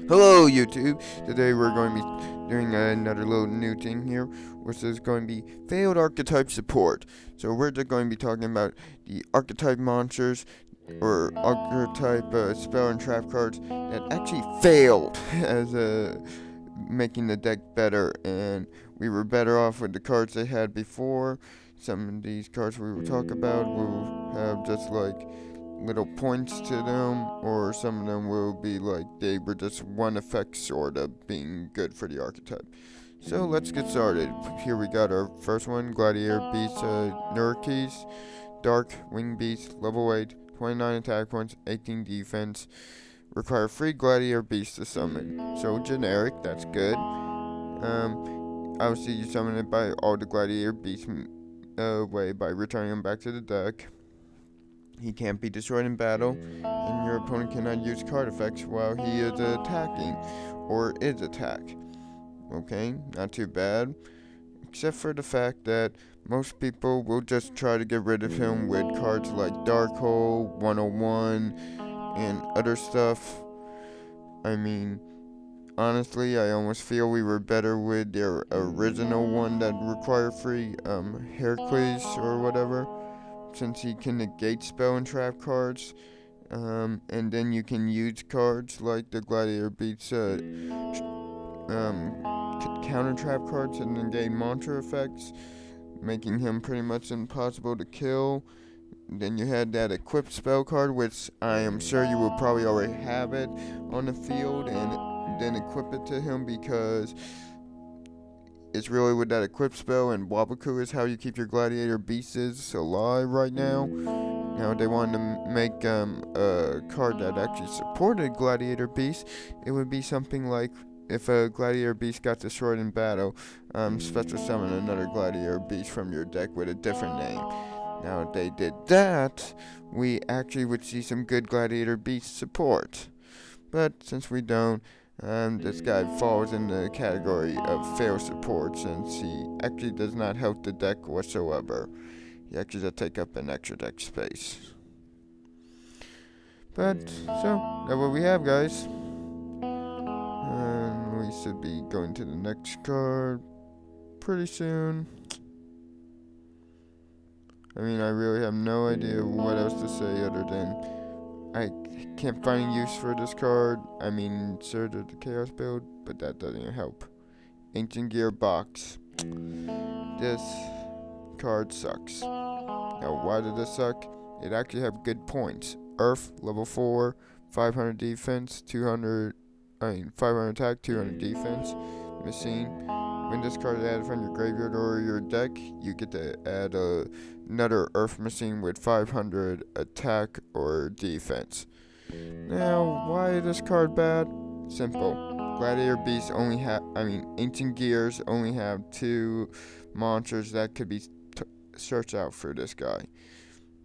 Hello YouTube! Today we're going to be doing another little new thing here, which is going to be failed archetype support. So we're just going to be talking about the archetype monsters or archetype spell and trap cards that actually failed as making the deck better, and we were better off with the cards they had before. Some of these cards we will talk about will have just like little points to them, or some of them will be like they were just one effect sort of being good for the archetype. So let's get started. Here we got our first one, Gladiator Beast Nurkies, Dark Wing Beast, level 8, 29 attack points, 18 defense. Require 3 Gladiator Beasts to summon. So generic, that's good. Obviously you summon it by all the Gladiator Beasts way by returning them back to the deck. He can't be destroyed in battle, and your opponent cannot use card effects while he is attacking, or is attacked. Okay, not too bad, except for the fact that most people will just try to get rid of him with cards like Dark Hole, 101, and other stuff. I mean, honestly, I almost feel we were better with their original one that required free Heracles or whatever, since he can negate spell and trap cards, and then you can use cards like the Gladiator Beats counter trap cards and negate mantra effects, making him pretty much impossible to kill. Then you had that equipped spell card, which I am sure you will probably already have it on the field, and then equip it to him because it's really with that equipped spell, and Wabaku is how you keep your Gladiator Beasts alive right now. Now, if they wanted to make a card that actually supported Gladiator Beast, it would be something like if a Gladiator Beast got destroyed in battle, special summon another Gladiator Beast from your deck with a different name. Now, if they did that, we actually would see some good Gladiator Beast support. But since we don't, this guy falls in the category of failed support, since he actually does not help the deck whatsoever. He actually does take up an extra deck space. But, so, that's what we have, guys. And we should be going to the next card pretty soon. I mean, I really have no idea what else to say other than I can't find use for this card. I mean, Surge of the Chaos build, but that doesn't help. Ancient Gear Box. This card sucks. Now, why did this suck? It actually have good points. Earth, level 4, 500 defense, 500 attack, 200 defense. Machine. When this card is added from your graveyard or your deck, you get to add another Earth Machine with 500 attack or defense. Now, why is this card bad? Simple. Gladiator Beasts Ancient Gears only have 2 monsters that could be searched out for this guy.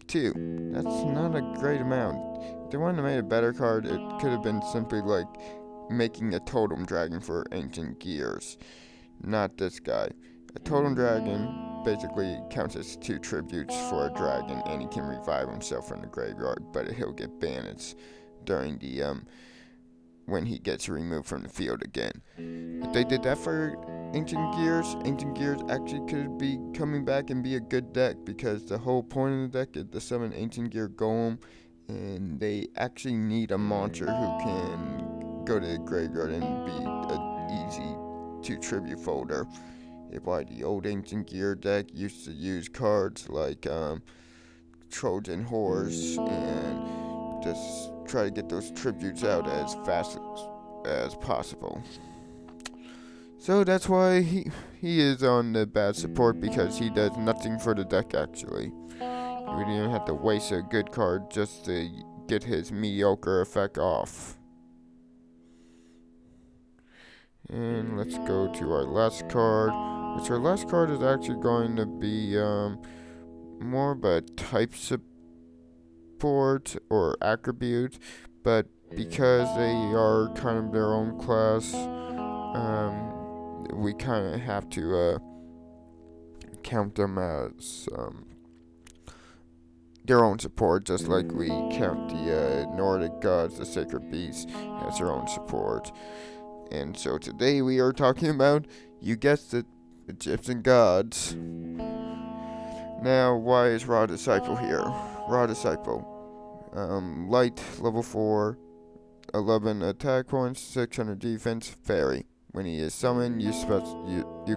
2. That's not a great amount. If they wanted to make a better card, it could have been simply like making a Totem Dragon for Ancient Gears. Not this guy. A Totem Dragon basically counts as 2 tributes for a dragon, and he can revive himself from the graveyard, but he'll get banished during the when he gets removed from the field again. If they did that for Ancient Gears actually could be coming back and be a good deck, because the whole point of the deck is to summon Ancient Gear Golem, and they actually need a monster who can go to the graveyard and be an easy 2 tribute folder. If like the old Ancient Gear deck used to use cards like Trojan Horse and just try to get those tributes out as fast as possible. So that's why he is on the bad support, because he does nothing for the deck actually. You would even have to waste a good card just to get his mediocre effect off. And let's go to our last card, which our last card is actually going to be more of a type support or attribute, but because they are kind of their own class, we kind of have to count them as their own support, just like we count the Nordic gods, the sacred beasts, as their own support. And so today we are talking about, you guessed it, Egyptian gods. Now, why is Ra Disciple here? Ra Disciple, light, level 4, 11 attack points, 600 defense, fairy. When he is summoned, you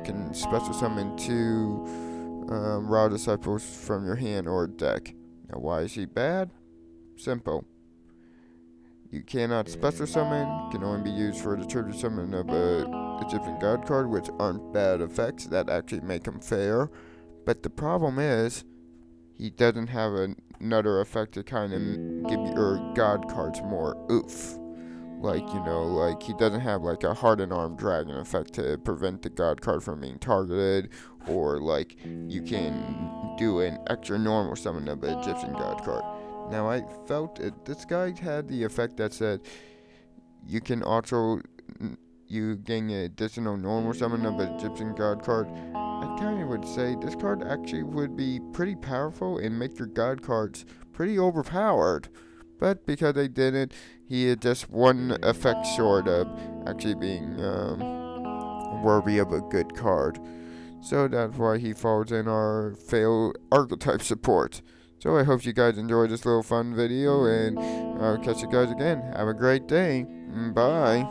can special summon 2 Ra Disciples from your hand or deck. Now, why is he bad? Simple. You cannot special summon, can only be used for the tribute summon of a Egyptian god card, which aren't bad effects, that actually make him fair. But the problem is, he doesn't have another effect to kind of give your god cards more oof. Like, he doesn't have like a hardened arm dragon effect to prevent the god card from being targeted, or like you can do an extra normal summon of an Egyptian god card. Now, I felt this guy had the effect that said you can also you gain an additional normal summon of an Egyptian god card. I kind of would say this card actually would be pretty powerful and make your god cards pretty overpowered. But because they didn't, he had just one effect short of actually being worthy of a good card. So that's why he falls in our failed archetype support. So I hope you guys enjoyed this little fun video, and I'll catch you guys again. Have a great day. Bye.